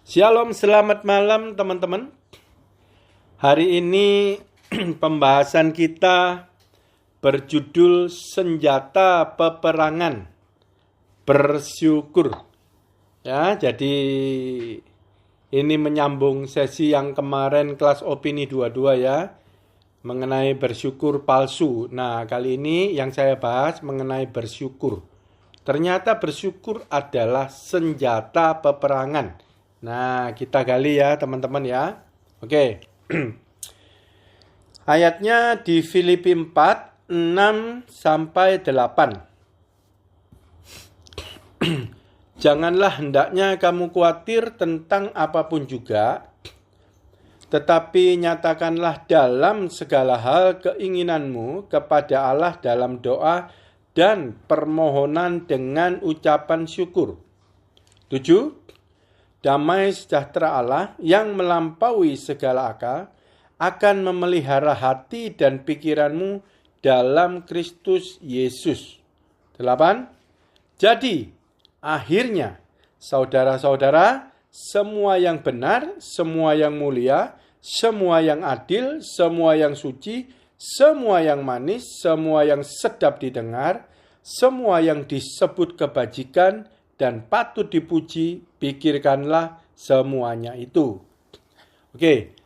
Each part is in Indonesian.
Shalom, selamat malam teman-teman. Hari ini pembahasan kita berjudul Senjata Peperangan Bersyukur. Ya, jadi ini menyambung sesi yang kemarin kelas opini 22 ya, mengenai bersyukur palsu. Nah, kali ini yang saya bahas mengenai bersyukur. Ternyata bersyukur adalah senjata peperangan. Nah, kita gali ya teman-teman ya. Oke. Ayatnya di Filipi 4, 6 sampai 8. Janganlah hendaknya kamu khawatir tentang apapun juga, tetapi nyatakanlah dalam segala hal keinginanmu kepada Allah dalam doa dan permohonan dengan ucapan syukur. 7. Damai sejahtera Allah yang melampaui segala akal akan memelihara hati dan pikiranmu dalam Kristus Yesus. 8. Jadi, akhirnya, saudara-saudara, semua yang benar, semua yang mulia, semua yang adil, semua yang suci, semua yang manis, semua yang sedap didengar, semua yang disebut kebajikan dan patut dipuji, pikirkanlah semuanya itu. Oke,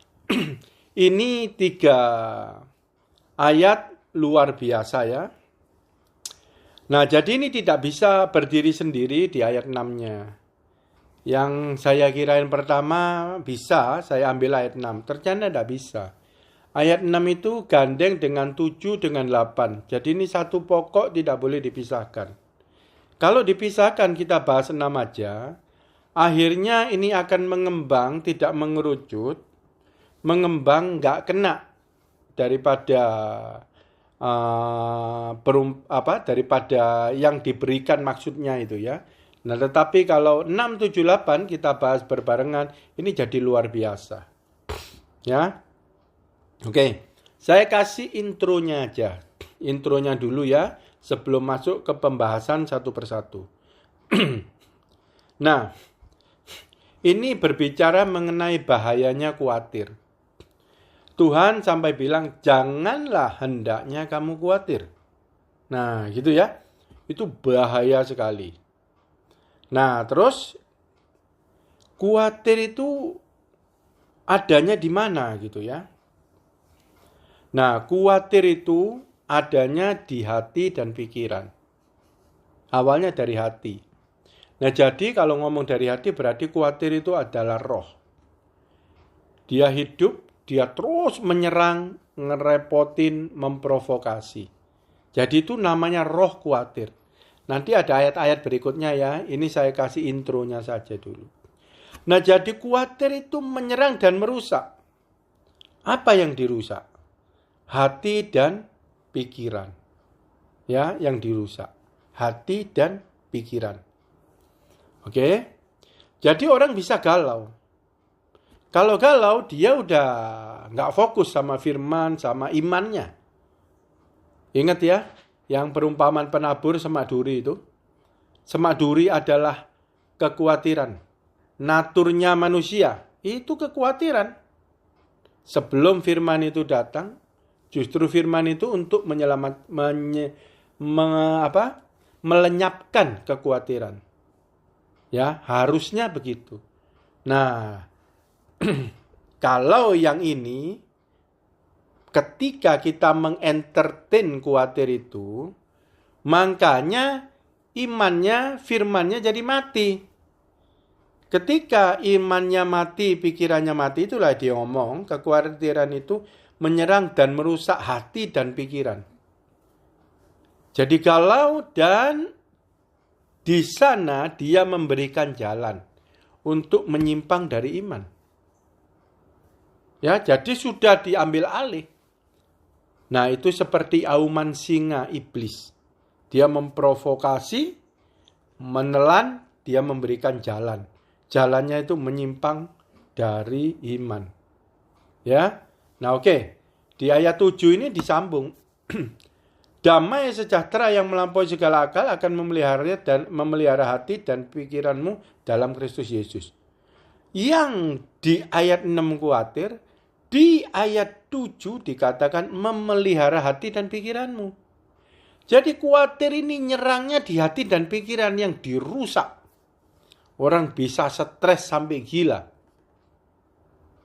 ini 3 ayat luar biasa ya. Nah, jadi ini tidak bisa berdiri sendiri di ayat 6-nya. Yang saya kirain pertama bisa, saya ambil ayat 6. Ternyata tidak bisa. Ayat 6 itu gandeng dengan 7 dengan 8. Jadi ini satu pokok tidak boleh dipisahkan. Kalau dipisahkan kita bahas 6 aja, akhirnya ini akan mengembang, tidak mengerucut, mengembang nggak kena daripada daripada yang diberikan maksudnya itu ya. Nah, tetapi kalau 6, 7, 8 kita bahas berbarengan, ini jadi luar biasa. Ya. Oke, saya kasih intronya aja. Intronya dulu ya, sebelum masuk ke pembahasan satu persatu. Nah, ini berbicara mengenai bahayanya khawatir. Tuhan sampai bilang, janganlah hendaknya kamu khawatir. Nah, gitu ya. Itu bahaya sekali. Nah, terus khawatir itu adanya di mana gitu ya. Nah, khawatir itu adanya di hati dan pikiran. Awalnya dari hati. Nah, jadi kalau ngomong dari hati berarti khawatir itu adalah roh. Dia hidup, dia terus menyerang, ngerepotin, memprovokasi. Jadi itu namanya roh khawatir. Nanti ada ayat-ayat berikutnya ya. Ini saya kasih intronya saja dulu. Nah, jadi khawatir itu menyerang dan merusak. Apa yang dirusak? Hati dan pikiran. Ya, yang dirusak. Hati dan pikiran. Oke? Jadi orang bisa galau. Kalau galau, dia udah nggak fokus sama firman, sama imannya. Ingat ya, yang perumpamaan penabur semak duri itu. Semak duri adalah kekhawatiran. Naturnya manusia, itu kekhawatiran. Sebelum firman itu datang, justru firman itu untuk melenyapkan kekhawatiran. Ya, harusnya begitu. Nah, kalau yang ini, ketika kita mengentertain khawatir itu, makanya imannya, firmannya jadi mati. Ketika imannya mati, pikirannya mati, itulah dia ngomong, kekhawatiran itu menyerang dan merusak hati dan pikiran. Jadi galau dan di sana dia memberikan jalan untuk menyimpang dari iman. Ya, jadi sudah diambil alih. Nah, itu seperti auman singa iblis. Dia memprovokasi, menelan, dia memberikan jalan. Jalannya itu menyimpang dari iman. Ya. Nah, oke. Di ayat 7 ini disambung. Damai sejahtera yang melampaui segala akal akan memelihara hati dan pikiranmu dalam Kristus Yesus. Yang di ayat 6 khawatir, di ayat 7 dikatakan memelihara hati dan pikiranmu. Jadi khawatir ini nyerangnya di hati dan pikiran yang dirusak. Orang bisa stres sampai gila.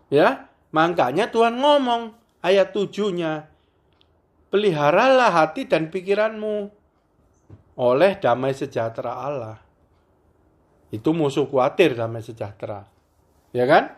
Ya, makanya Tuhan ngomong ayat 7-nya, peliharalah hati dan pikiranmu oleh damai sejahtera Allah. Itu musuh khawatir, damai sejahtera. Ya kan?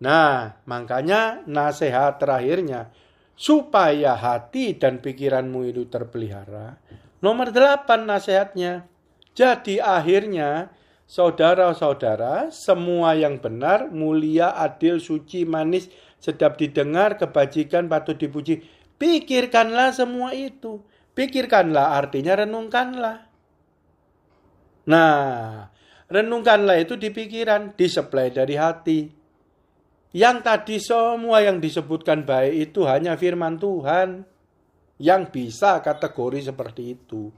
Nah, makanya nasihat terakhirnya, supaya hati dan pikiranmu itu terpelihara. Nomor 8 nasihatnya. Jadi akhirnya, saudara-saudara, semua yang benar, mulia, adil, suci, manis, sedap didengar, kebajikan, patut dipuji. Pikirkanlah semua itu. Pikirkanlah artinya renungkanlah. Nah, renungkanlah itu di pikiran, disuplai dari hati. Yang tadi semua yang disebutkan baik itu hanya firman Tuhan yang bisa kategori seperti itu.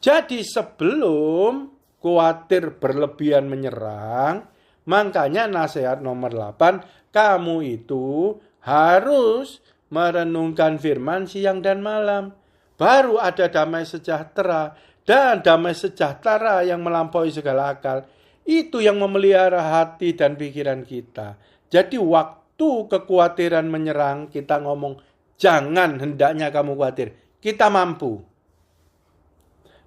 Jadi sebelum khawatir berlebihan menyerang, makanya nasihat nomor 8, kamu itu harus merenungkan firman siang dan malam. Baru ada damai sejahtera. Dan damai sejahtera yang melampaui segala akal. Itu yang memelihara hati dan pikiran kita. Jadi waktu kekhawatiran menyerang, kita ngomong, jangan hendaknya kamu khawatir. Kita mampu.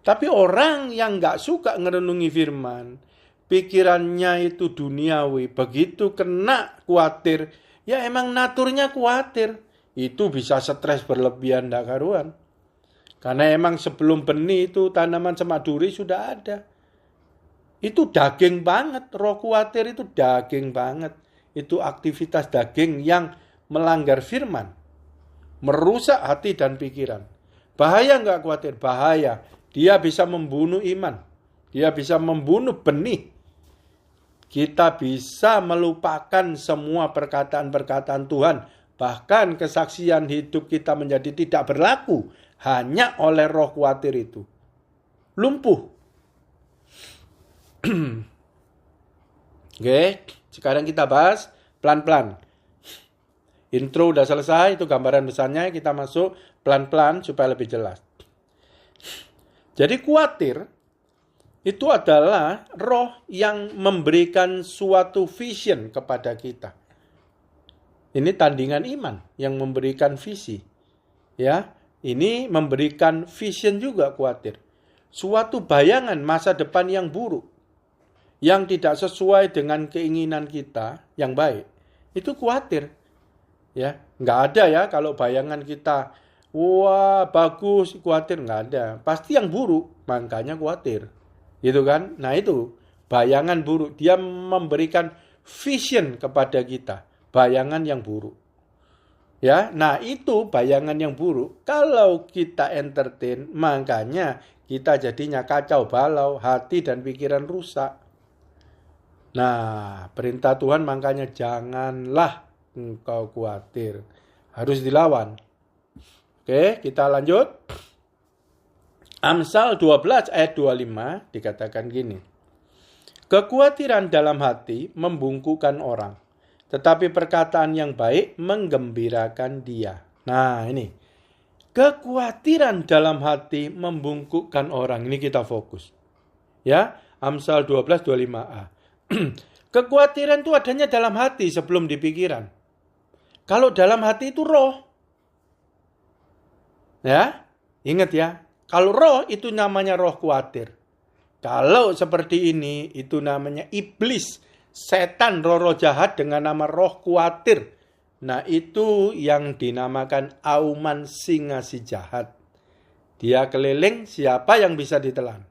Tapi orang yang gak suka ngerenungi firman, pikirannya itu duniawi, begitu kena khawatir, ya emang naturnya khawatir. Itu bisa stres berlebihan gak karuan. Karena emang sebelum benih itu tanaman semak duri sudah ada. Itu daging banget, roh khawatir itu daging banget. Itu aktivitas daging yang melanggar firman. Merusak hati dan pikiran. Bahaya nggak khawatir? Bahaya. Dia bisa membunuh iman. Dia bisa membunuh benih. Kita bisa melupakan semua perkataan-perkataan Tuhan. Bahkan kesaksian hidup kita menjadi tidak berlaku. Hanya oleh roh khawatir itu. Lumpuh. Oke, sekarang kita bahas pelan-pelan. Intro udah selesai, itu gambaran besarnya. Kita masuk pelan-pelan supaya lebih jelas. Jadi khawatir itu adalah roh yang memberikan suatu vision kepada kita. Ini tandingan iman yang memberikan visi. Ya. Ini memberikan vision juga khawatir. Suatu bayangan masa depan yang buruk. Yang tidak sesuai dengan keinginan kita yang baik. Itu khawatir. Ya, nggak ada ya kalau bayangan kita, wah bagus, khawatir, nggak ada. Pasti yang buruk, makanya khawatir. Gitu kan? Nah itu, bayangan buruk. Dia memberikan vision kepada kita. Bayangan yang buruk. Ya, nah itu bayangan yang buruk. Kalau kita entertain, makanya kita jadinya kacau balau, hati dan pikiran rusak. Nah, perintah Tuhan makanya janganlah engkau khawatir. Harus dilawan. Oke, kita lanjut. Amsal 12 ayat 25 dikatakan gini. Kekhawatiran dalam hati membungkukkan orang. Tetapi perkataan yang baik menggembirakan dia. Nah ini. Kekhawatiran dalam hati membungkukkan orang. Ini kita fokus. Ya. Amsal 12:25a. Kekhawatiran itu adanya dalam hati sebelum di pikiran. Kalau dalam hati itu roh. Ya. Ingat ya. Kalau roh itu namanya roh khawatir. Kalau seperti ini itu namanya iblis. Setan, roh jahat dengan nama roh khawatir. Nah itu yang dinamakan auman singa si jahat. Dia keliling, siapa yang bisa ditelan.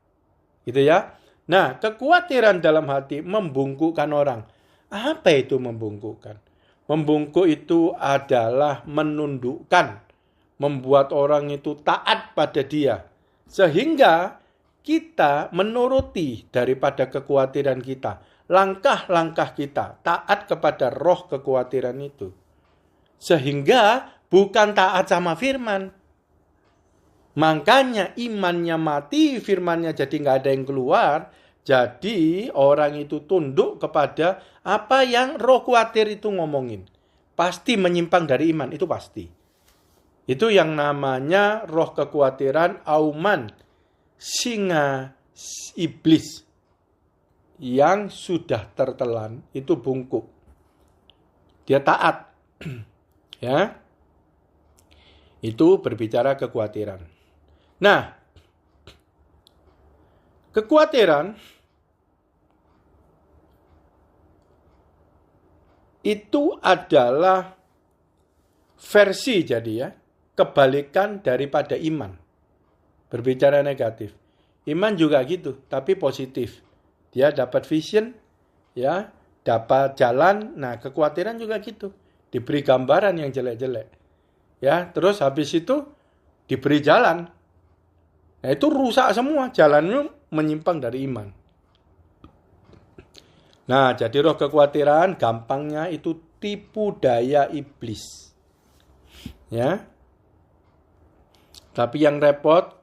Gitu ya. Nah kekhawatiran dalam hati membungkukkan orang. Apa itu membungkukkan? Membungkuk itu adalah menundukkan. Membuat orang itu taat pada dia. Sehingga kita menuruti daripada kekhawatiran kita. Langkah-langkah kita taat kepada roh kekhawatiran itu. Sehingga bukan taat sama firman. Makanya imannya mati, firmannya jadi nggak ada yang keluar. Jadi orang itu tunduk kepada apa yang roh khawatir itu ngomongin. Pasti menyimpang dari iman, itu pasti. Itu yang namanya roh kekhawatiran, auman, singa iblis yang sudah tertelan, itu bungkuk. Dia taat. Ya. Itu berbicara kekhawatiran. Nah, kekhawatiran itu adalah versi jadi ya, kebalikan daripada iman. Berbicara negatif. Iman juga gitu, tapi positif. Dia dapat vision, ya, dapat jalan. Nah, kekhawatiran juga gitu. Diberi gambaran yang jelek-jelek. Ya, terus habis itu diberi jalan. Nah, itu rusak semua, jalannya menyimpang dari iman. Nah, jadi roh kekhawatiran gampangnya itu tipu daya iblis. Ya. Tapi yang repot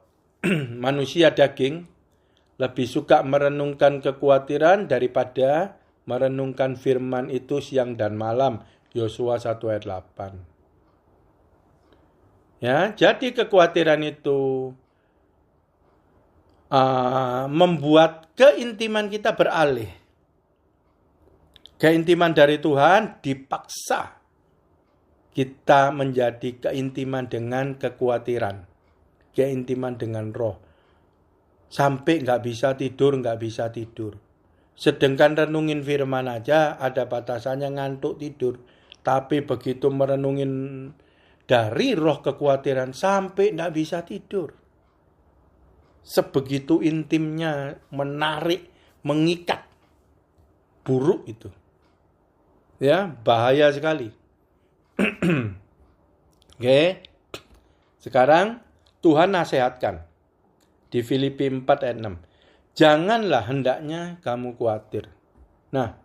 manusia daging lebih suka merenungkan kekhawatiran daripada merenungkan firman itu siang dan malam. Yosua 1 ayat 8. Ya, jadi kekhawatiran itu membuat keintiman kita beralih. Keintiman dari Tuhan dipaksa kita menjadi keintiman dengan kekhawatiran. Keintiman dengan roh. Sampai nggak bisa tidur. Sedangkan renungin firman aja ada batasannya, ngantuk tidur. Tapi begitu merenungin dari roh kekhawatiran sampai nggak bisa tidur. Sebegitu intimnya, menarik, mengikat. Buruk itu. Ya, bahaya sekali. Oke. Sekarang Tuhan nasihatkan di Filipi 4 ayat 6. Janganlah hendaknya kamu khawatir. Nah,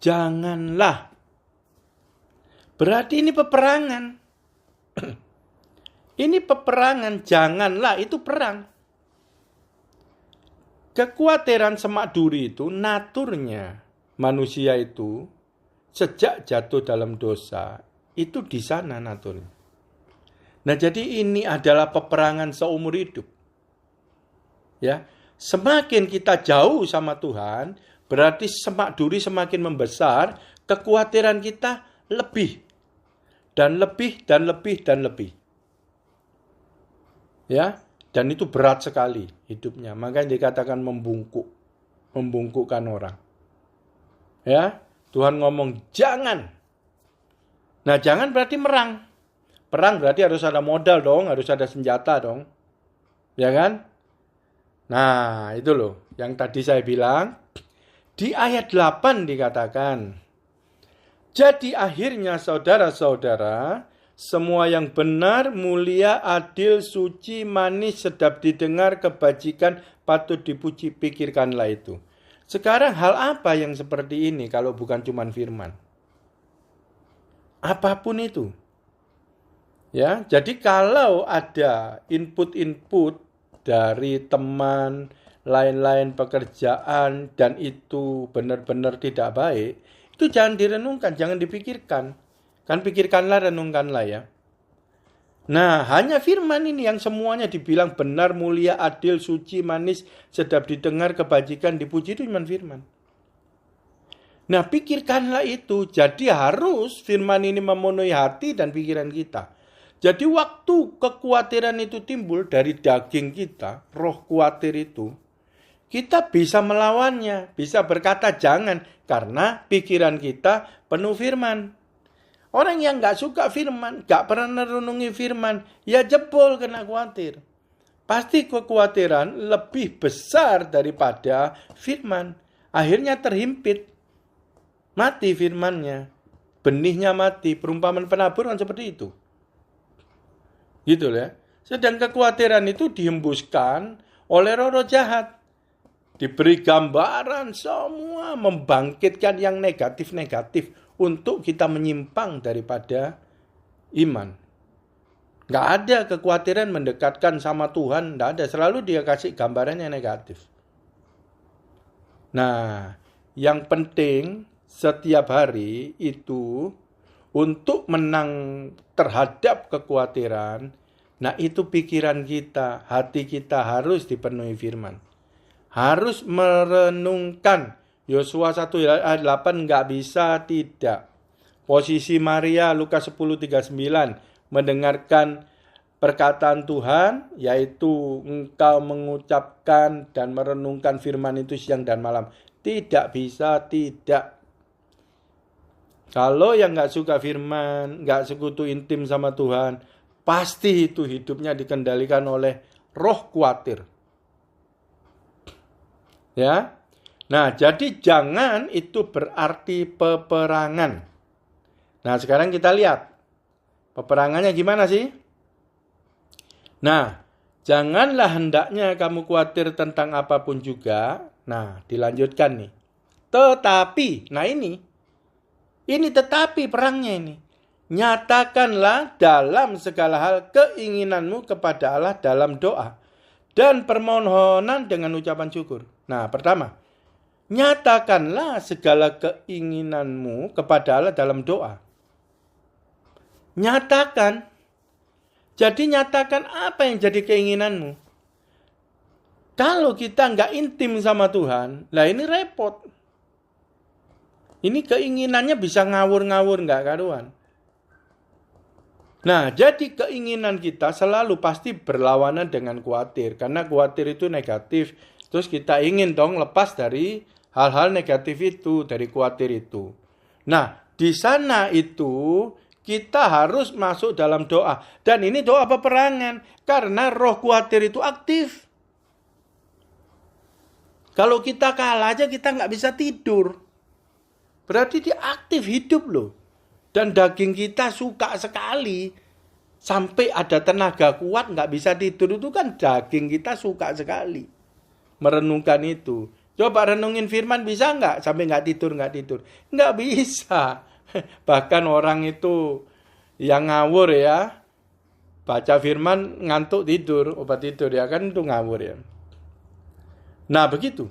janganlah. Berarti ini peperangan. Ini peperangan, janganlah, itu perang. Kekhawatiran semak duri itu naturnya manusia itu sejak jatuh dalam dosa itu di sana naturnya. Nah, jadi ini adalah peperangan seumur hidup. Ya, semakin kita jauh sama Tuhan, berarti semak duri semakin membesar, kekhawatiran kita lebih dan lebih dan lebih dan lebih. Ya, dan itu berat sekali hidupnya. Makanya dikatakan membungkukkan orang. Ya, Tuhan ngomong jangan. Nah, jangan berarti merang. Perang berarti harus ada modal dong, harus ada senjata dong. Ya kan? Nah, itu loh yang tadi saya bilang. Di ayat 8 dikatakan, jadi akhirnya saudara-saudara, semua yang benar, mulia, adil, suci, manis, sedap didengar, kebajikan, patut dipuji, pikirkanlah itu. Sekarang hal apa yang seperti ini kalau bukan cuma firman? Apapun itu. Ya, jadi kalau ada input-input dari teman, lain-lain pekerjaan, dan itu benar-benar tidak baik, itu jangan direnungkan, jangan dipikirkan. Kan pikirkanlah, renungkanlah ya. Nah, hanya firman ini yang semuanya dibilang benar, mulia, adil, suci, manis, sedap didengar, kebajikan, dipuji, itu cuma firman. Nah, pikirkanlah itu. Jadi harus firman ini memenuhi hati dan pikiran kita. Jadi waktu kekhawatiran itu timbul dari daging kita, roh khawatir itu, kita bisa melawannya, bisa berkata jangan, karena pikiran kita penuh firman. Orang yang gak suka firman, gak pernah renungi firman, ya jebol kena khawatir. Pasti kekhawatiran lebih besar daripada firman. Akhirnya terhimpit. Mati firmannya. Benihnya mati. Perumpamaan penabur kan seperti itu. Gitu ya. Sedang kekhawatiran itu dihembuskan oleh roh-roh jahat. Diberi gambaran semua membangkitkan yang negatif-negatif untuk kita menyimpang daripada iman. Gak ada kekhawatiran mendekatkan sama Tuhan, gak ada. Selalu dia kasih gambaran yang negatif. Nah, yang penting setiap hari itu untuk menang terhadap kekhawatiran, nah itu pikiran kita, hati kita harus dipenuhi firman. Harus merenungkan. Yosua 1 ayat 8 nggak bisa tidak. Posisi Maria Lukas 10:39 mendengarkan perkataan Tuhan, yaitu engkau mengucapkan dan merenungkan firman itu siang dan malam. Tidak bisa tidak. Kalau yang nggak suka firman, nggak sekutu intim sama Tuhan, pasti itu hidupnya dikendalikan oleh roh khawatir. Ya. Nah, jadi jangan itu berarti peperangan. Nah, sekarang kita lihat. Peperangannya gimana sih? Nah, janganlah hendaknya kamu khawatir tentang apapun juga. Nah, dilanjutkan nih. Tetapi, nah ini tetapi perangnya ini. Nyatakanlah dalam segala hal keinginanmu kepada Allah dalam doa dan permohonan dengan ucapan syukur. Nah, pertama, nyatakanlah segala keinginanmu kepada Allah dalam doa. Nyatakan. Jadi nyatakan apa yang jadi keinginanmu. Kalau kita nggak intim sama Tuhan, lah ini repot. Ini keinginannya bisa ngawur-ngawur nggak karuan. Nah, jadi keinginan kita selalu pasti berlawanan dengan khawatir. Karena khawatir itu negatif. Terus kita ingin dong lepas dari hal-hal negatif itu, dari khawatir itu. Nah, di sana itu kita harus masuk dalam doa. Dan ini doa peperangan. Karena roh khawatir itu aktif. Kalau kita kalah aja kita nggak bisa tidur. Berarti dia aktif hidup loh. Dan daging kita suka sekali. Sampai ada tenaga kuat nggak bisa tidur itu kan daging kita suka sekali. Merenungkan itu. Coba renungin firman bisa nggak? Sampai nggak tidur. Nggak bisa. Bahkan orang itu yang ngawur ya. Baca firman ngantuk tidur. Obat tidur ya kan itu ngawur ya. Nah begitu.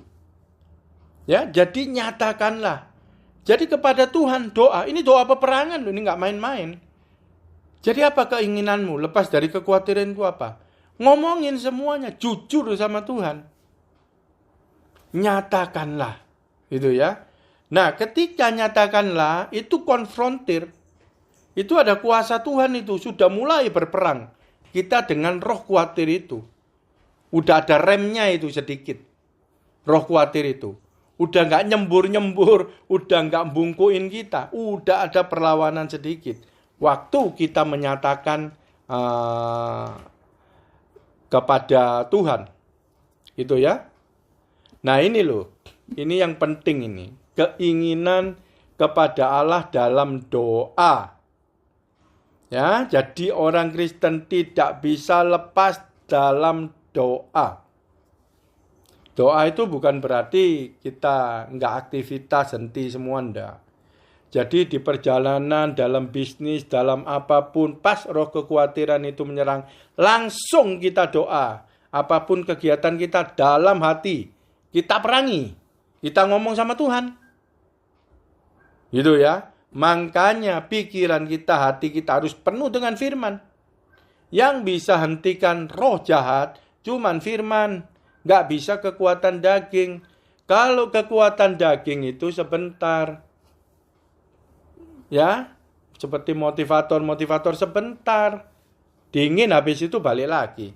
Ya, jadi nyatakanlah. Jadi kepada Tuhan doa. Ini doa peperangan loh. Ini nggak main-main. Jadi apa keinginanmu? Lepas dari kekhawatiran itu apa? Ngomongin semuanya. Jujur sama Tuhan. Nyatakanlah. Gitu ya. Nah ketika nyatakanlah. Itu konfrontir. Itu ada kuasa Tuhan itu. Sudah mulai berperang. Kita dengan roh khawatir itu. Udah ada remnya itu sedikit. Roh khawatir itu. Udah gak nyembur-nyembur. Udah gak bungkuin kita. Udah ada perlawanan sedikit. Waktu kita menyatakan kepada Tuhan. Gitu ya. Nah ini loh. Ini yang penting ini. Keinginan kepada Allah dalam doa. Ya, jadi orang Kristen tidak bisa lepas dalam doa. Doa itu bukan berarti kita nggak aktivitas, henti semua, enggak. Jadi di perjalanan, dalam bisnis, dalam apapun, pas roh kekhawatiran itu menyerang, langsung kita doa. Apapun kegiatan kita dalam hati, kita perangi. Kita ngomong sama Tuhan. Gitu ya. Makanya pikiran kita, hati kita harus penuh dengan firman. Yang bisa hentikan roh jahat, cuman firman. Nggak bisa kekuatan daging. Kalau kekuatan daging itu sebentar. Ya, seperti motivator sebentar. Dingin habis itu balik lagi.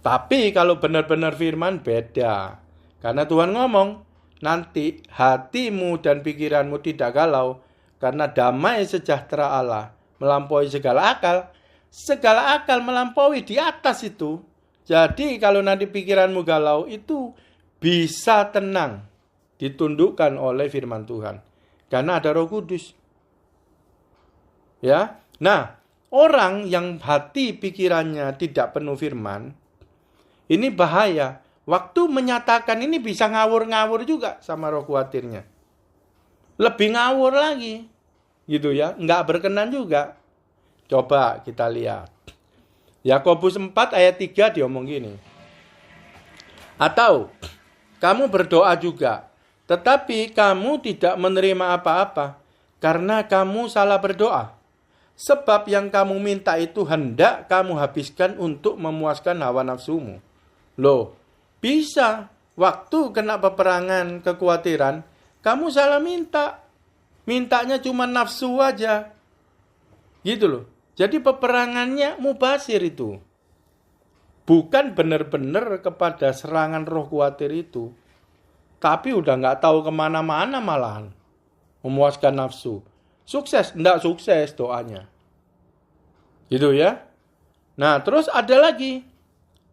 Tapi kalau benar-benar firman beda. Karena Tuhan ngomong, nanti hatimu dan pikiranmu tidak galau. Karena damai sejahtera Allah melampaui segala akal. Segala akal melampaui di atas itu. Jadi kalau nanti pikiranmu galau itu bisa tenang. Ditundukkan oleh firman Tuhan. Karena ada Roh Kudus. Ya. Nah, orang yang hati pikirannya tidak penuh firman. Ini bahaya. Waktu menyatakan ini bisa ngawur-ngawur juga sama roh khawatirnya. Lebih ngawur lagi. Gitu ya. Nggak berkenan juga. Coba kita lihat. Yakobus 4 ayat 3 diomong gini. Atau kamu berdoa juga. Tetapi kamu tidak menerima apa-apa karena kamu salah berdoa. Sebab yang kamu minta itu hendak kamu habiskan untuk memuaskan hawa nafsumu. Loh, bisa waktu kena peperangan kekhawatiran, kamu salah minta. Mintanya cuma nafsu aja. Gitu loh. Jadi peperangannya mubasir itu. Bukan benar-benar kepada serangan roh khawatir itu. Tapi udah gak tahu kemana-mana malahan. Memuaskan nafsu. Sukses? Enggak sukses doanya. Gitu ya. Nah terus ada lagi.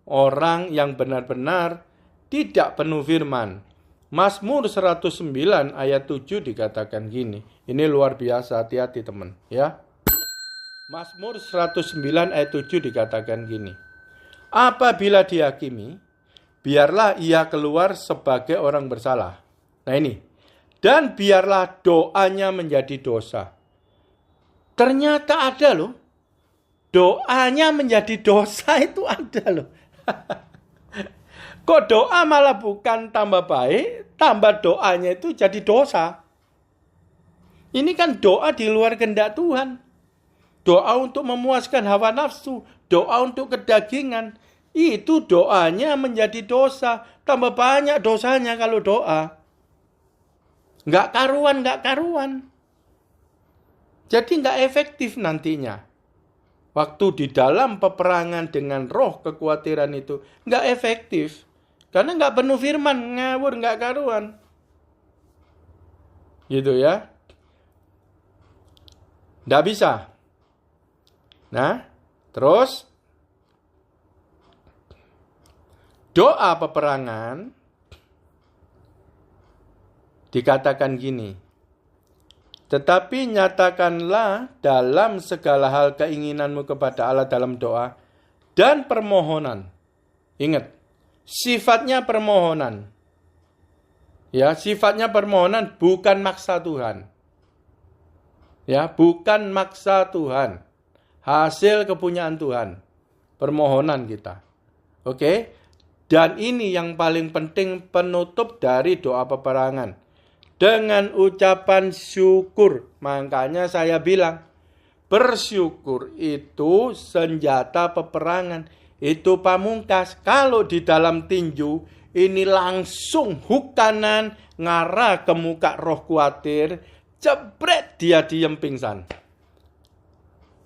Orang yang benar-benar tidak penuh firman. Mazmur 109 ayat 7 dikatakan gini. Ini luar biasa, hati-hati teman. Ya. Mazmur 109 ayat 7 dikatakan gini. Apabila dihakimi, biarlah ia keluar sebagai orang bersalah. Nah ini. Dan biarlah doanya menjadi dosa. Ternyata ada loh. Doanya menjadi dosa itu ada loh. Kok doa malah bukan tambah baik, tambah doanya itu jadi dosa. Ini kan doa di luar kehendak Tuhan. Doa untuk memuaskan hawa nafsu, doa untuk kedagingan. Itu doanya menjadi dosa. Tambah banyak dosanya kalau doa. Nggak karuan. Jadi nggak efektif nantinya. Waktu di dalam peperangan dengan roh kekhawatiran itu nggak efektif. Karena nggak penuh firman, ngawur, nggak karuan. Gitu ya. Nggak bisa. Nah, terus doa peperangan dikatakan gini. Tetapi nyatakanlah dalam segala hal keinginanmu kepada Allah dalam doa dan permohonan. Ingat, sifatnya permohonan. Ya, sifatnya permohonan bukan maksa Tuhan. Ya, bukan maksa Tuhan. Hasil kepunyaan Tuhan. Permohonan kita. Oke? Dan ini yang paling penting penutup dari doa peperangan. Dengan ucapan syukur. Makanya saya bilang, bersyukur itu senjata peperangan. Itu pamungkas. Kalau di dalam tinju, ini langsung hook kanan, ngarah ke muka roh khawatir, jebret dia diem pingsan.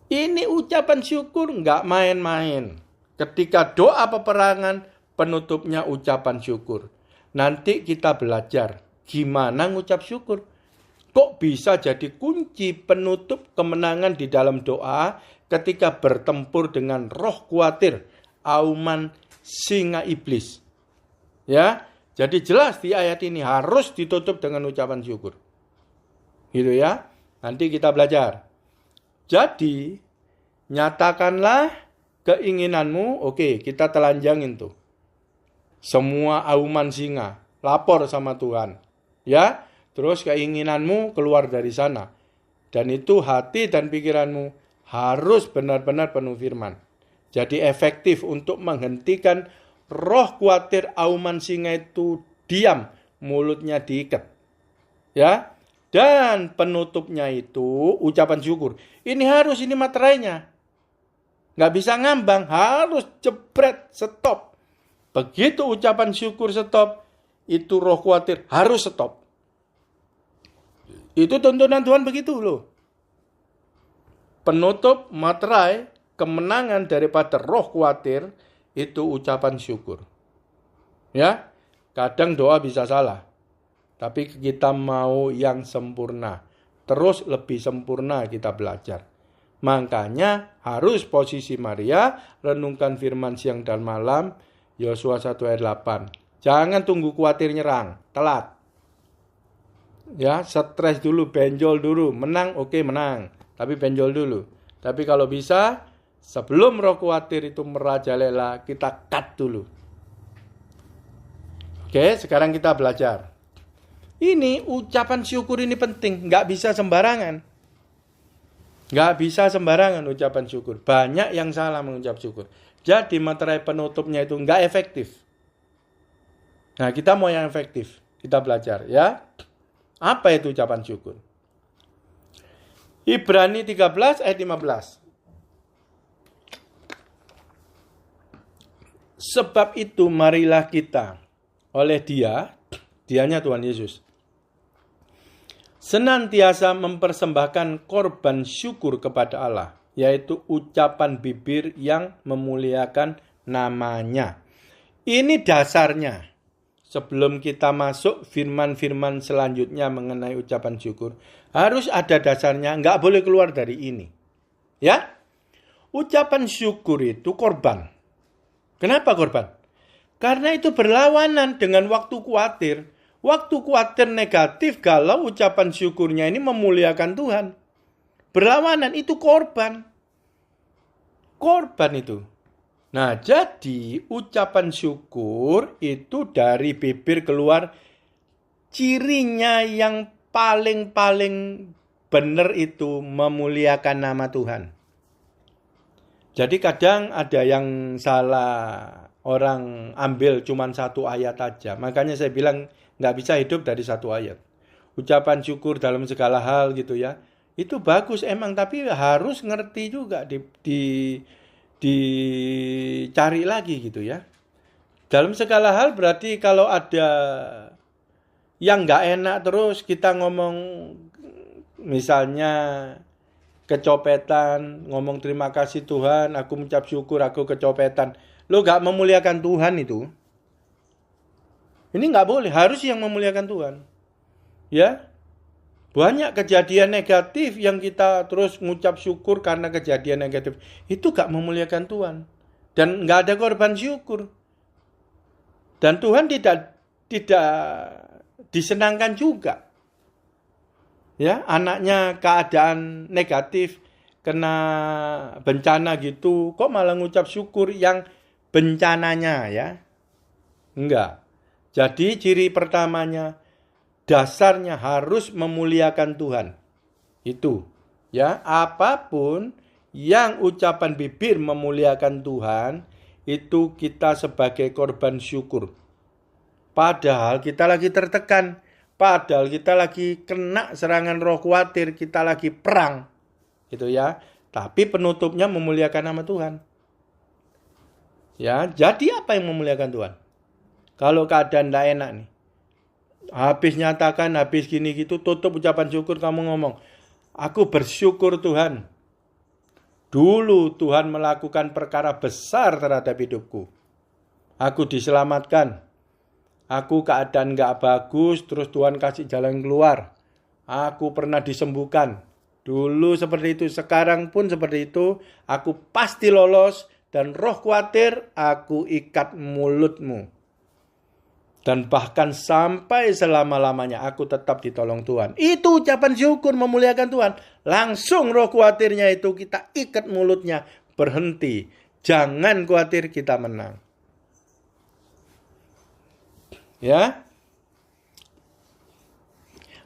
Ini ucapan syukur nggak main-main. Ketika doa peperangan, penutupnya ucapan syukur. Nanti kita belajar gimana ngucap syukur. Kok bisa jadi kunci penutup kemenangan di dalam doa ketika bertempur dengan roh khawatir, auman singa iblis. Ya, jadi jelas di ayat ini harus ditutup dengan ucapan syukur. Gitu ya. Nanti kita belajar. Jadi, nyatakanlah keinginanmu. Oke, kita telanjangin tuh. Semua auman singa, lapor sama Tuhan. Ya, terus keinginanmu keluar dari sana. Dan itu hati dan pikiranmu harus benar-benar penuh firman. Jadi efektif untuk menghentikan roh khawatir auman singa itu diam, mulutnya diikat. Ya, dan penutupnya itu ucapan syukur. Ini harus, ini materainya. Nggak bisa ngambang, harus jebret, stop. Begitu ucapan syukur stop, itu roh khawatir harus stop. Itu tuntunan Tuhan begitu loh. Penutup materai kemenangan daripada roh khawatir itu ucapan syukur. Ya, kadang doa bisa salah. Tapi kita mau yang sempurna. Terus lebih sempurna kita belajar. Makanya harus posisi Maria, renungkan firman siang dan malam, Yosua 1 ayat 8. Jangan tunggu khawatir nyerang, telat. Ya, stres dulu, benjol dulu, menang, oke menang. Tapi benjol dulu. Tapi kalau bisa, sebelum roh khawatir itu merajalela, kita cut dulu. Oke, sekarang kita belajar. Ini ucapan syukur ini penting, nggak bisa sembarangan. Nggak bisa sembarangan ucapan syukur. Banyak yang salah mengucap syukur. Jadi materai penutupnya itu nggak efektif. Nah, kita mau yang efektif. kita belajar ya. Apa itu ucapan syukur? Ibrani 13 ayat 15. Sebab itu marilah kita oleh dianya Tuhan Yesus, senantiasa mempersembahkan korban syukur kepada Allah, yaitu ucapan bibir yang memuliakan namanya. Ini dasarnya. Sebelum kita masuk firman-firman selanjutnya mengenai ucapan syukur, harus ada dasarnya, nggak boleh keluar dari ini. Ya, ucapan syukur itu korban. Kenapa korban? Karena itu berlawanan dengan waktu khawatir. Waktu khawatir negatif kalau ucapan syukurnya ini memuliakan Tuhan. Berlawanan, itu korban. Korban itu. Nah, jadi ucapan syukur itu dari bibir keluar, cirinya yang paling benar itu memuliakan nama Tuhan. Jadi kadang ada yang salah, orang ambil cuma satu ayat aja. Makanya saya bilang nggak bisa hidup dari satu ayat. Ucapan syukur dalam segala hal gitu ya. Itu bagus emang, tapi harus ngerti juga, dicari lagi gitu ya. Dalam segala hal berarti kalau ada yang nggak enak terus kita ngomong, misalnya kecopetan, ngomong terima kasih Tuhan, aku mengucap syukur, aku kecopetan. Lo gak memuliakan Tuhan itu. Ini gak boleh, harus yang memuliakan Tuhan. Ya, banyak kejadian negatif yang kita terus mengucap syukur karena kejadian negatif. Itu gak memuliakan Tuhan. Dan gak ada korban syukur. Dan Tuhan tidak disenangkan juga. Ya, anaknya keadaan negatif, kena bencana gitu, kok malah ngucap syukur yang bencananya ya? Enggak. Jadi ciri pertamanya, dasarnya harus memuliakan Tuhan. Itu ya, apapun yang ucapan bibir memuliakan Tuhan, itu kita sebagai korban syukur. Padahal kita lagi tertekan. Padahal kita lagi kena serangan roh khawatir, kita lagi perang. Gitu ya. Tapi penutupnya memuliakan nama Tuhan. Ya, jadi apa yang memuliakan Tuhan? Kalau keadaan tidak enak nih. Habis nyatakan, habis gini gitu, tutup ucapan syukur, kamu ngomong, aku bersyukur Tuhan. Dulu Tuhan melakukan perkara besar terhadap hidupku. Aku diselamatkan. Aku keadaan gak bagus, terus Tuhan kasih jalan keluar. Aku pernah disembuhkan. Dulu seperti itu, sekarang pun seperti itu. Aku pasti lolos, dan roh khawatir, aku ikat mulutmu. Dan bahkan sampai selama-lamanya aku tetap ditolong Tuhan. Itu ucapan syukur memuliakan Tuhan. Langsung roh khawatirnya itu kita ikat mulutnya. Berhenti. Jangan khawatir, kita menang. Ya.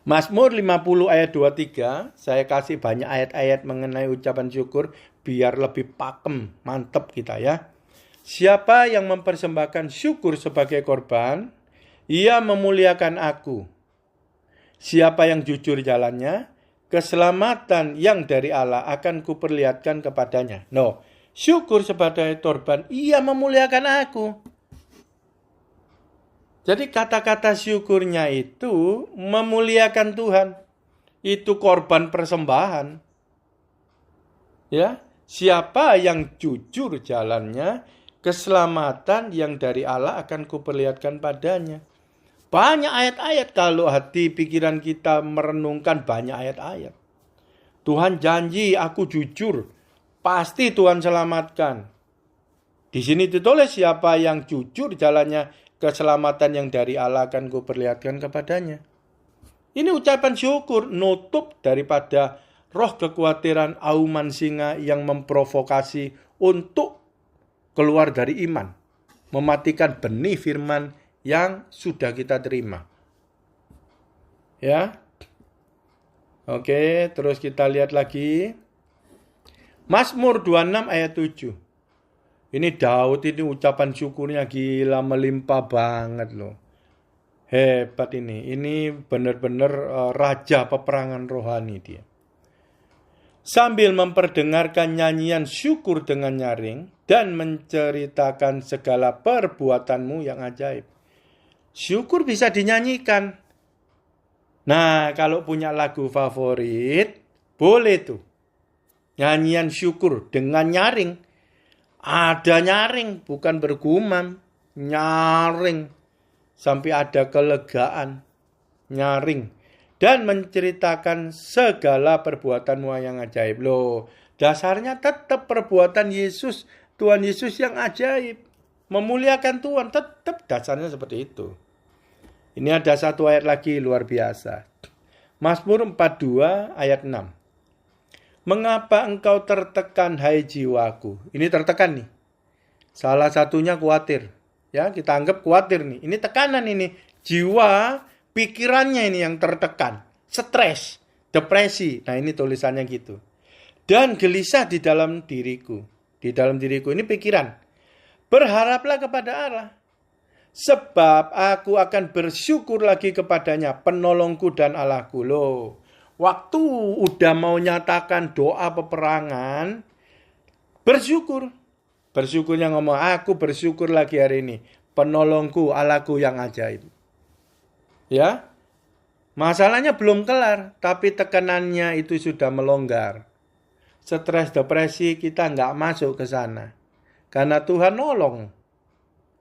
Mazmur 50 ayat 23. Saya kasih banyak ayat-ayat mengenai ucapan syukur. Biar lebih pakem, mantep kita ya. Siapa yang mempersembahkan syukur sebagai korban, ia memuliakan aku. Siapa yang jujur jalannya, keselamatan yang dari Allah akan kuperlihatkan kepadanya. No, syukur sebagai korban, ia memuliakan aku. Jadi kata-kata syukurnya itu memuliakan Tuhan. Itu korban persembahan. Ya, siapa yang jujur jalannya, keselamatan yang dari Allah akan kuperlihatkan padanya. Banyak ayat-ayat kalau hati pikiran kita merenungkan, banyak ayat-ayat. Tuhan janji aku jujur, pasti Tuhan selamatkan. Di sini ditulis siapa yang jujur jalannya, keselamatan yang dari Allah akan kuperlihatkan kepadanya. Ini ucapan syukur, nutup daripada roh kekhawatiran auman singa yang memprovokasi untuk keluar dari iman. Mematikan benih firman yang sudah kita terima. Ya. Oke, terus kita lihat lagi. Mazmur 26 ayat 7. Ini Daud, ini ucapan syukurnya gila, melimpah banget loh. Hebat ini. Ini benar-benar raja peperangan rohani dia. Sambil memperdengarkan nyanyian syukur dengan nyaring dan menceritakan segala perbuatanmu yang ajaib. Syukur bisa dinyanyikan. Nah, kalau punya lagu favorit, boleh tuh. Nyanyian syukur dengan nyaring. Ada nyaring, bukan bergumam. Nyaring. Sampai ada kelegaan. Nyaring. Dan menceritakan segala perbuatanmu yang ajaib. Loh, dasarnya tetap perbuatan Yesus, Tuhan Yesus yang ajaib. Memuliakan Tuhan, tetap dasarnya seperti itu. Ini ada satu ayat lagi luar biasa. Mazmur 42 ayat 6. Mengapa engkau tertekan hai jiwaku? Ini tertekan nih. Salah satunya khawatir. Ya, kita anggap khawatir nih. Ini tekanan ini. Jiwa, pikirannya ini yang tertekan. Stres, depresi. Nah, ini tulisannya gitu. Dan gelisah di dalam diriku. Di dalam diriku ini pikiran. Berharaplah kepada Allah. Sebab aku akan bersyukur lagi kepadanya, penolongku dan Allahku. Loh, waktu udah mau nyatakan doa peperangan, bersyukur. Bersyukurnya ngomong, aku bersyukur lagi hari ini. Penolongku, Allahku yang ajaib. Ya, masalahnya belum kelar, tapi tekanannya itu sudah melonggar. Stres, depresi, kita nggak masuk ke sana. Karena Tuhan nolong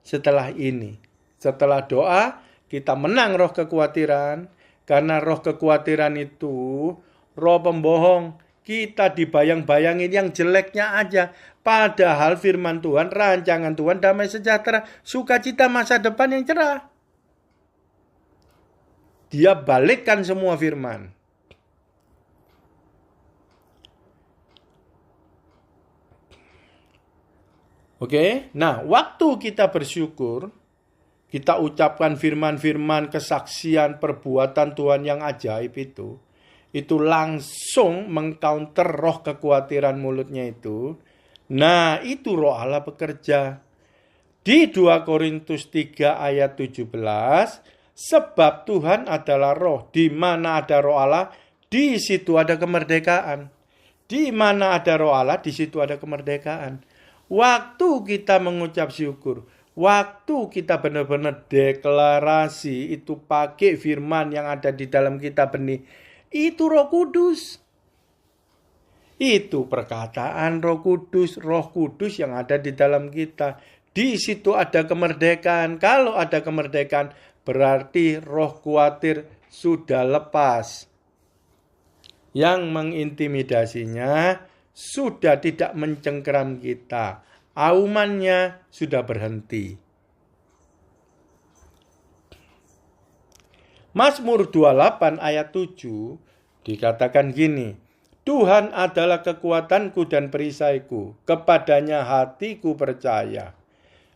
setelah ini. Setelah doa, kita menang roh kekhawatiran. Karena roh kekhawatiran itu, roh pembohong. Kita dibayang-bayangin yang jeleknya aja. Padahal firman Tuhan, rancangan Tuhan, damai sejahtera, sukacita masa depan yang cerah. Dia balikkan semua firman. Oke, nah waktu kita bersyukur, kita ucapkan firman-firman kesaksian perbuatan Tuhan yang ajaib itu langsung mengcounter roh kekhawatiran mulutnya itu. Nah, itu roh Allah bekerja. Di 2 Korintus 3 ayat 17, sebab Tuhan adalah roh, di mana ada roh Allah, di situ ada kemerdekaan. Di mana ada roh Allah, di situ ada kemerdekaan. Waktu kita mengucap syukur, waktu kita benar-benar deklarasi, itu pakai firman yang ada di dalam kitab benih, itu Roh Kudus. Itu perkataan Roh Kudus yang ada di dalam kita. Di situ ada kemerdekaan. Kalau ada kemerdekaan, berarti roh khawatir sudah lepas. Yang mengintimidasinya sudah tidak mencengkeram kita. Aumannya sudah berhenti. Mazmur 28 ayat 7 dikatakan gini. Tuhan adalah kekuatanku dan perisaiku. Kepadanya hatiku percaya.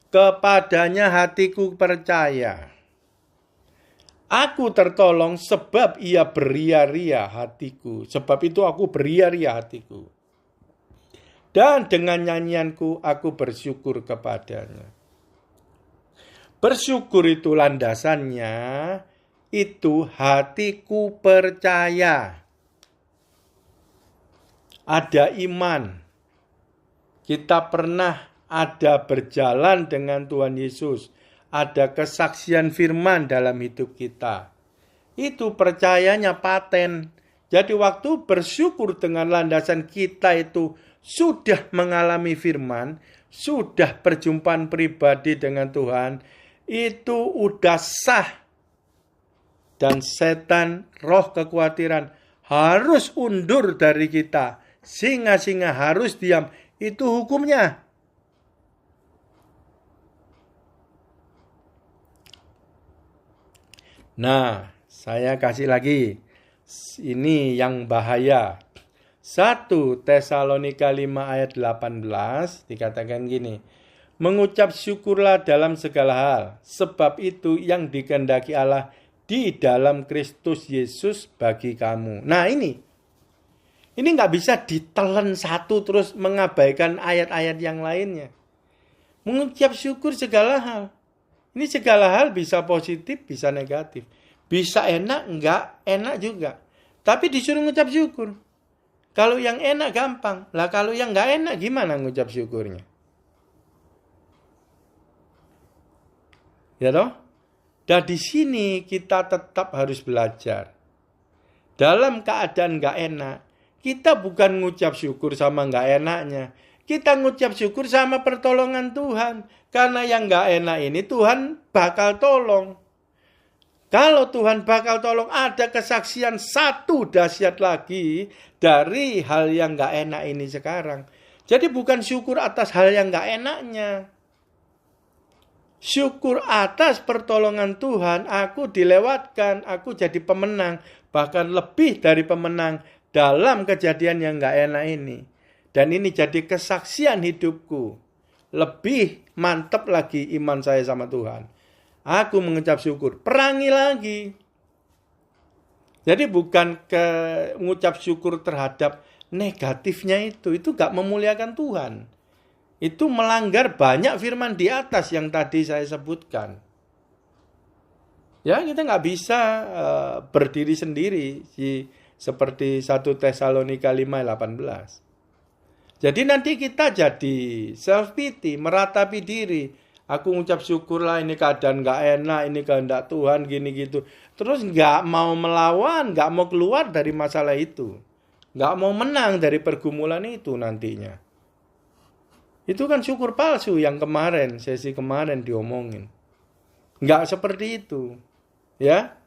Kepadanya hatiku percaya. Aku tertolong sebab ia beria-ria hatiku. Sebab itu aku beria-ria hatiku. Dan dengan nyanyianku aku bersyukur kepadanya. Bersyukur itu landasannya, itu hatiku percaya. Ada iman. Kita pernah ada berjalan dengan Tuhan Yesus. Ada kesaksian firman dalam hidup kita. Itu percayanya paten. Jadi waktu bersyukur dengan landasan kita itu sudah mengalami firman, sudah perjumpaan pribadi dengan Tuhan, itu udah sah. Dan setan, roh kekhawatiran harus undur dari kita. Singa-singa harus diam. Itu hukumnya. Nah, saya kasih lagi. Ini yang bahaya. 1 Tesalonika 5 ayat 18 dikatakan gini. Mengucap syukurlah dalam segala hal. Sebab itu yang dikehendaki Allah di dalam Kristus Yesus bagi kamu. Nah ini nggak bisa ditelan satu terus mengabaikan ayat-ayat yang lainnya. Mengucap syukur segala hal. Ini segala hal bisa positif, bisa negatif. Bisa enak, enggak enak juga. Tapi disuruh ngucap syukur. Kalau yang enak gampang. Lah kalau yang enggak enak gimana ngucap syukurnya? Ya toh? Dan di sini kita tetap harus belajar. Dalam keadaan enggak enak, kita bukan ngucap syukur sama enggak enaknya. Kita ngucap syukur sama pertolongan Tuhan. Karena yang enggak enak ini Tuhan bakal tolong. Kalau Tuhan bakal tolong, ada kesaksian satu dahsyat lagi dari hal yang enggak enak ini sekarang. Jadi bukan syukur atas hal yang enggak enaknya. Syukur atas pertolongan Tuhan, aku dilewatkan, aku jadi pemenang. Bahkan lebih dari pemenang dalam kejadian yang enggak enak ini. Dan ini jadi kesaksian hidupku. Lebih mantap lagi iman saya sama Tuhan. Aku mengucap syukur. Perangi lagi. Jadi bukan mengucap syukur terhadap negatifnya itu. Itu gak memuliakan Tuhan. Itu melanggar banyak firman di atas yang tadi saya sebutkan. Ya, kita gak bisa berdiri sendiri. Seperti 1 Tesalonika 5:18. Jadi nanti kita jadi self-pity, meratapi diri. Aku ngucap syukurlah ini keadaan gak enak, ini kehendak Tuhan, gini gitu. Terus gak mau melawan, gak mau keluar dari masalah itu. Gak mau menang dari pergumulan itu nantinya. Itu kan syukur palsu yang kemarin, sesi kemarin diomongin. Gak seperti itu. Ya.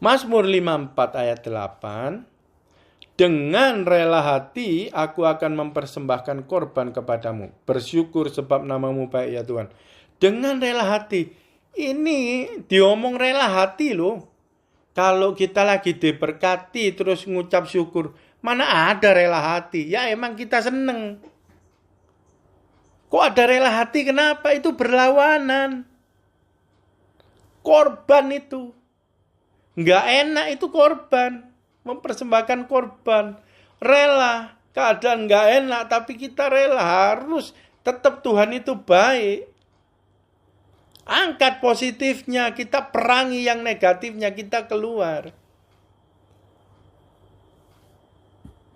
Mazmur 54 ayat 8. Dengan rela hati aku akan mempersembahkan korban kepadamu. Bersyukur sebab namamu baik ya Tuhan. Dengan rela hati. Ini diomong rela hati loh. Kalau kita lagi diberkati terus ngucap syukur. Mana ada rela hati? Ya emang kita seneng. Kok ada rela hati? Kenapa? Itu berlawanan. Korban itu. Nggak enak itu korban. Mempersembahkan korban. Rela. Keadaan nggak enak. Tapi kita rela. Harus tetap Tuhan itu baik. Angkat positifnya. Kita perangi yang negatifnya. Kita keluar.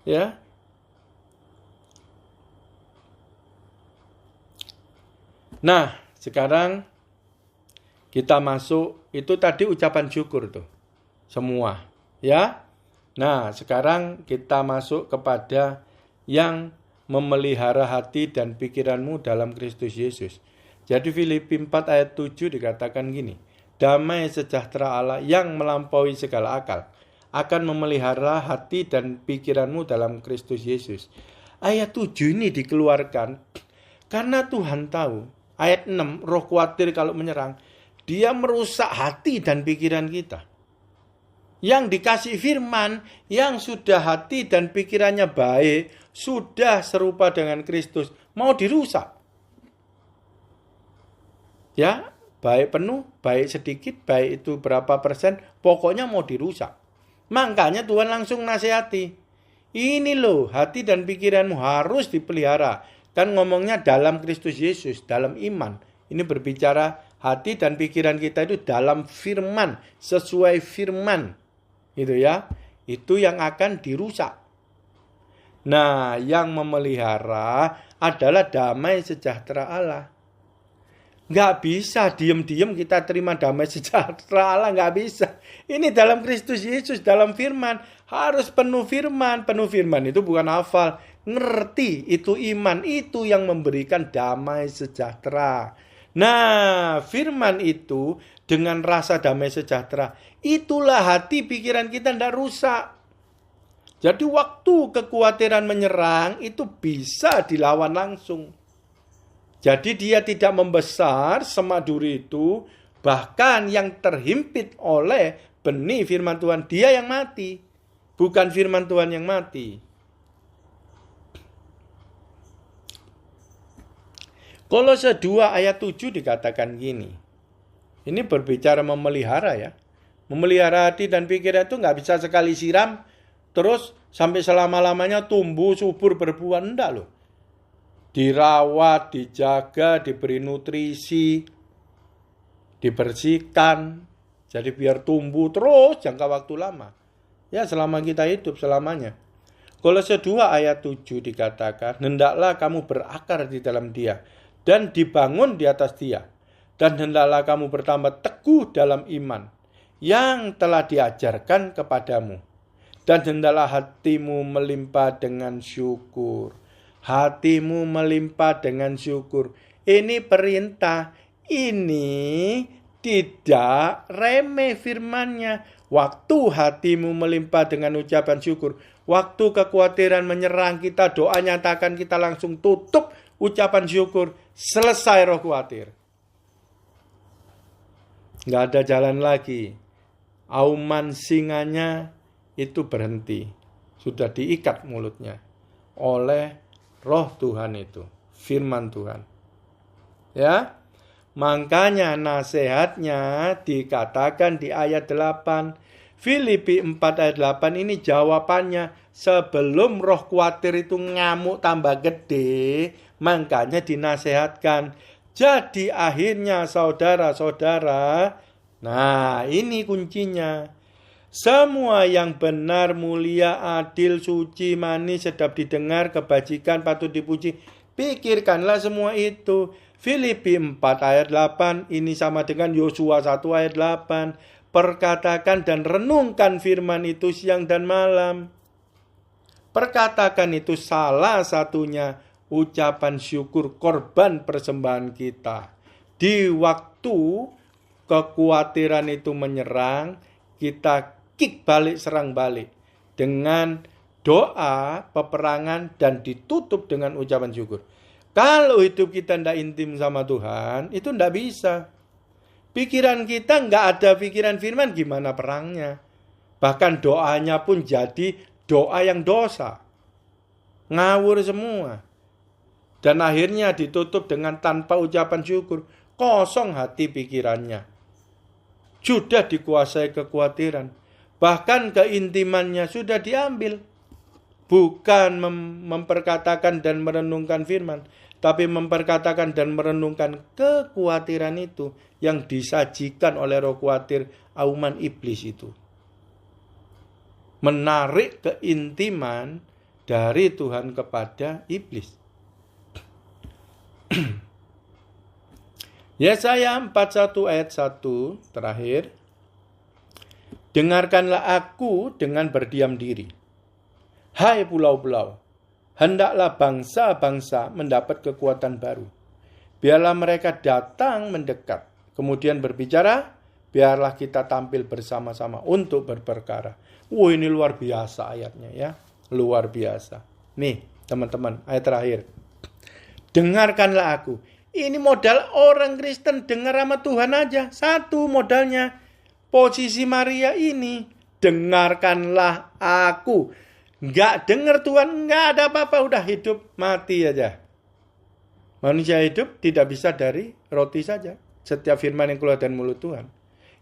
Ya. Nah, sekarang kita masuk. Itu tadi ucapan syukur tuh. Semua. Ya. Nah, sekarang kita masuk kepada yang memelihara hati dan pikiranmu dalam Kristus Yesus. Jadi Filipi 4 ayat 7 dikatakan gini. Damai sejahtera Allah yang melampaui segala akal akan memelihara hati dan pikiranmu dalam Kristus Yesus. Ayat 7 ini dikeluarkan karena Tuhan tahu. Ayat 6, roh khawatir kalau menyerang. Dia merusak hati dan pikiran kita. Yang dikasih firman, yang sudah hati dan pikirannya baik, sudah serupa dengan Kristus, mau dirusak. Ya, baik penuh, baik sedikit, baik itu berapa persen, pokoknya mau dirusak. Makanya Tuhan langsung nasihati. Ini loh, hati dan pikiranmu harus dipelihara. Kan ngomongnya dalam Kristus Yesus, dalam iman. Ini berbicara hati dan pikiran kita itu dalam firman, sesuai firman. Itu ya, itu yang akan dirusak. Nah, yang memelihara adalah damai sejahtera Allah. Nggak bisa diem-diem kita terima damai sejahtera Allah, nggak bisa. Ini dalam Kristus Yesus, dalam firman. Harus penuh firman. Penuh firman itu bukan hafal. Ngerti, itu iman. Itu yang memberikan damai sejahtera. Nah, firman itu dengan rasa damai sejahtera. Itulah hati pikiran kita tidak rusak. Jadi waktu kekhawatiran menyerang itu bisa dilawan langsung. Jadi dia tidak membesar semak duri itu. Bahkan yang terhimpit oleh benih firman Tuhan. Dia yang mati. Bukan firman Tuhan yang mati. Kolose 2 ayat 7 dikatakan gini. Ini berbicara memelihara ya. Memelihara hati dan pikiran itu nggak bisa sekali siram. Terus sampai selama-lamanya tumbuh, subur, berbuah. Enggak loh. dirawat, dijaga, diberi nutrisi, dibersihkan. Jadi biar tumbuh terus jangka waktu lama. Ya, selama kita hidup selamanya. Kolose 2 ayat 7 dikatakan, hendaklah kamu berakar di dalam Dia dan dibangun di atas Dia. Dan hendaklah kamu bertambah teguh dalam iman yang telah diajarkan kepadamu. Dan hendaklah hatimu melimpah dengan syukur. Hatimu melimpah dengan syukur. Ini perintah. Ini tidak remeh firman-Nya. Waktu hatimu melimpah dengan ucapan syukur. Waktu kekhawatiran menyerang kita, doa nyatakan, kita langsung tutup ucapan syukur. Selesai roh khawatir. Nggak ada jalan lagi. Auman singanya itu berhenti. Sudah diikat mulutnya oleh roh Tuhan itu. Firman Tuhan. Ya. Makanya nasihatnya dikatakan di ayat 8. Filipi 4 ayat 8 ini jawabannya. Sebelum roh khawatir itu ngamuk tambah gede, makanya dinasehatkan. Jadi akhirnya saudara-saudara, nah ini kuncinya. Semua yang benar, mulia, adil, suci, manis, sedap didengar, kebajikan, patut dipuji. Pikirkanlah semua itu. Filipi 4 ayat 8 ini sama dengan Yosua 1 ayat 8. Perkatakan dan renungkan firman itu siang dan malam. Perkatakan itu salah satunya ucapan syukur, korban persembahan kita. Di waktu kekhawatiran itu menyerang, kita kick balik, serang balik. Dengan doa, peperangan, dan ditutup dengan ucapan syukur. Kalau hidup kita tidak intim sama Tuhan, itu tidak bisa. Pikiran kita nggak ada pikiran firman, gimana perangnya? Bahkan doanya pun jadi doa yang dosa. Ngawur semua. Dan akhirnya ditutup dengan tanpa ucapan syukur. Kosong hati pikirannya. Sudah dikuasai kekhawatiran. Bahkan keintimannya sudah diambil. Bukan memperkatakan dan merenungkan firman. Tapi memperkatakan dan merenungkan kekhawatiran itu yang disajikan oleh roh khawatir, auman iblis itu. Menarik keintiman dari Tuhan kepada iblis. Yesaya 41 ayat 1 terakhir. Dengarkanlah aku dengan berdiam diri. Hai pulau-pulau, hendaklah bangsa-bangsa mendapat kekuatan baru. Biarlah mereka datang mendekat. Kemudian berbicara, biarlah kita tampil bersama-sama untuk berperkara. Ini luar biasa ayatnya ya. Luar biasa. Nih teman-teman, ayat terakhir. Dengarkanlah aku. Ini modal orang Kristen dengar sama Tuhan aja. Satu modalnya. Posisi Maria ini. Dengarkanlah aku. Nggak dengar Tuhan, nggak ada apa-apa, udah hidup mati aja. Manusia hidup tidak bisa dari roti saja. Setiap firman yang keluar dari mulut Tuhan.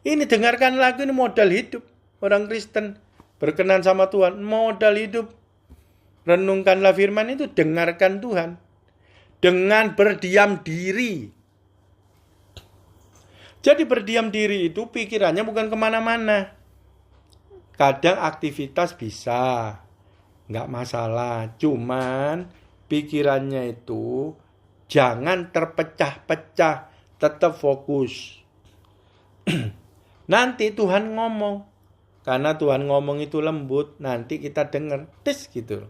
Ini dengarkan lagu, ini modal hidup. Orang Kristen berkenan sama Tuhan, modal hidup. Renungkanlah firman itu, dengarkan Tuhan. Dengan berdiam diri. Jadi berdiam diri itu pikirannya bukan kemana-mana. Kadang aktivitas bisa. Nggak masalah, cuman pikirannya itu jangan terpecah-pecah, tetap fokus. Nanti Tuhan ngomong, karena Tuhan ngomong itu lembut, nanti kita dengar, gitu.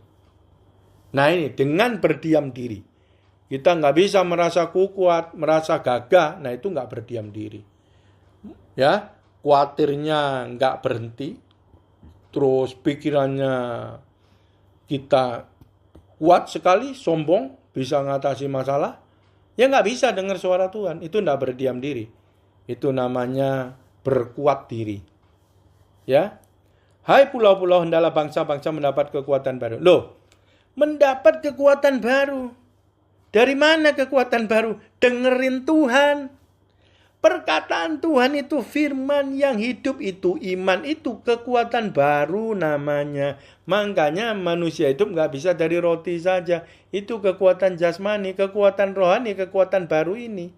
Nah ini, dengan berdiam diri. Kita nggak bisa merasa kuat, merasa gagah, nah itu nggak berdiam diri. Ya, khawatirnya nggak berhenti, terus pikirannya kita kuat sekali, sombong, bisa ngatasi masalah, ya nggak bisa dengar suara Tuhan. Itu nggak berdiam diri. Itu namanya berkuat diri. Ya, hai pulau-pulau, hendaklah bangsa-bangsa mendapat kekuatan baru. Loh, mendapat kekuatan baru. Dari mana kekuatan baru? Dengerin Tuhan. Perkataan Tuhan itu firman yang hidup, itu iman, itu kekuatan baru namanya. Makanya manusia itu nggak bisa dari roti saja. Itu kekuatan jasmani, kekuatan rohani, kekuatan baru ini.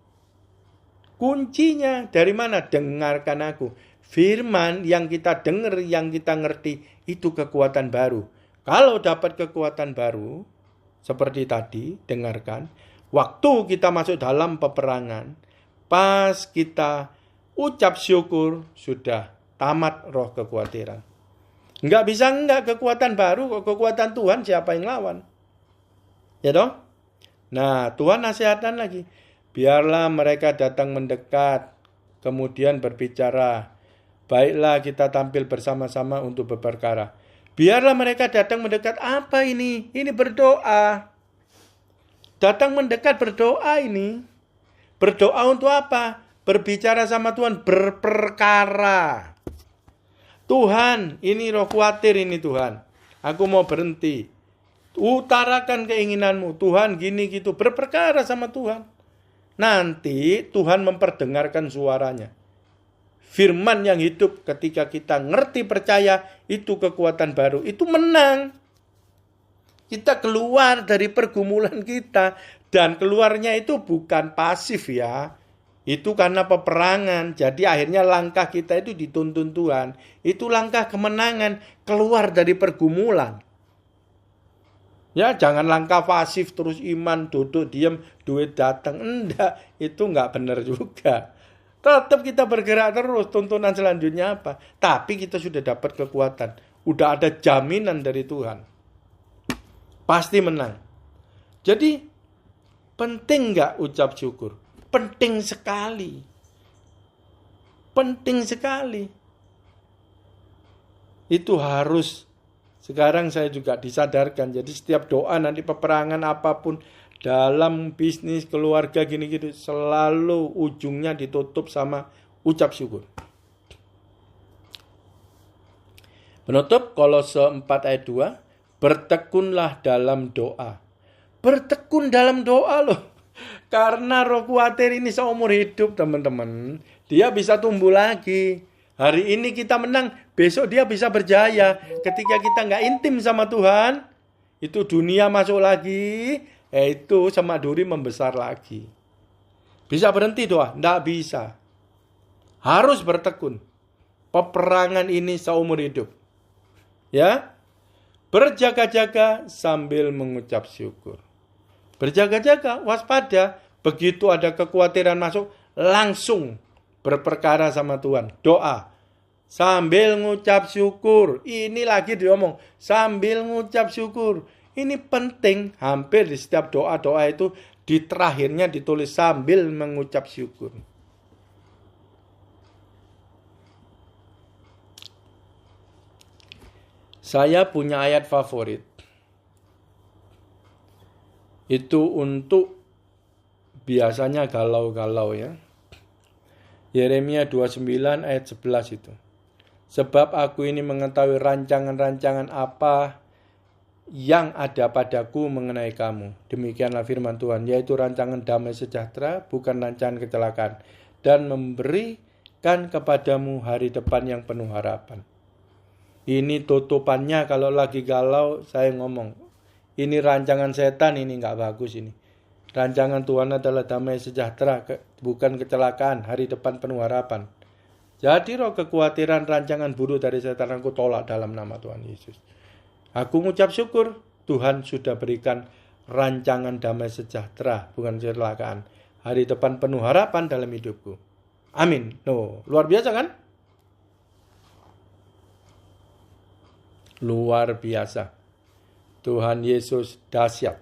Kuncinya dari mana? Dengarkan aku. Firman yang kita dengar, yang kita ngerti, itu kekuatan baru. Kalau dapat kekuatan baru, seperti tadi, dengarkan. Waktu kita masuk dalam peperangan, pas kita ucap syukur, sudah tamat roh kekhawatiran. Enggak bisa kekuatan baru, kekuatan Tuhan siapa yang lawan? Ya dong? Nah, Tuhan nasihatkan lagi. Biarlah mereka datang mendekat, kemudian berbicara. Baiklah kita tampil bersama-sama untuk berperkara. Biarlah mereka datang mendekat. Apa ini? Ini berdoa. Datang mendekat berdoa ini. Berdoa untuk apa? Berbicara sama Tuhan, berperkara. Tuhan, ini roh khawatir ini Tuhan. Aku mau berhenti. Utarakan keinginanmu. Tuhan gini gitu. Berperkara sama Tuhan. Nanti Tuhan memperdengarkan suaranya. Firman yang hidup ketika kita ngerti percaya, itu kekuatan baru. Itu menang. Kita keluar dari pergumulan kita. Dan keluarnya itu bukan pasif ya. Itu karena peperangan. Jadi akhirnya langkah kita itu dituntun Tuhan. Itu langkah kemenangan. Keluar dari pergumulan. Ya, jangan langkah pasif terus iman, duduk, diam, duit datang. Enggak, itu enggak benar juga. Tetap kita bergerak terus, tuntunan selanjutnya apa? Tapi kita sudah dapat kekuatan. Udah ada jaminan dari Tuhan. Pasti menang. Jadi, penting enggak ucap syukur? Penting sekali. Penting sekali. Itu harus. Sekarang saya juga disadarkan. Jadi setiap doa nanti peperangan apapun. Dalam bisnis, keluarga gini-gini. Selalu ujungnya ditutup sama ucap syukur. Penutup Kolose 4 ayat 2. Bertekunlah dalam doa. Bertekun dalam doa loh. Karena roh khawatir ini seumur hidup teman-teman. Dia bisa tumbuh lagi. Hari ini kita menang, besok dia bisa berjaya. Ketika kita nggak intim sama Tuhan, itu dunia masuk lagi, itu semak duri membesar lagi. Bisa berhenti doa? Nggak bisa. Harus bertekun. Peperangan ini seumur hidup. Ya, berjaga-jaga sambil mengucap syukur. Berjaga-jaga, waspada. Begitu ada kekhawatiran masuk, langsung berperkara sama Tuhan. Doa. Sambil ngucap syukur. Ini lagi diomong. Sambil ngucap syukur. Ini penting. Hampir di setiap doa-doa itu di terakhirnya ditulis sambil mengucap syukur. Saya punya ayat favorit. Itu untuk biasanya galau-galau ya. Yeremia 29 ayat 11 itu. Sebab aku ini mengetahui rancangan-rancangan apa yang ada padaku mengenai kamu. Demikianlah firman Tuhan, yaitu rancangan damai sejahtera, bukan rancangan kecelakaan. Dan memberikan kepadamu hari depan yang penuh harapan. Ini tutupannya kalau lagi galau, saya ngomong. Ini rancangan setan, ini gak bagus ini. Rancangan Tuhan adalah damai sejahtera, bukan kecelakaan, hari depan penuh harapan. Jadi roh kekhawatiran rancangan buruk dari setan aku tolak dalam nama Tuhan Yesus. Aku mengucap syukur, Tuhan sudah berikan rancangan damai sejahtera, bukan kecelakaan. Hari depan penuh harapan dalam hidupku. Amin. Luar biasa kan? Luar biasa. Tuhan Yesus dahsyat.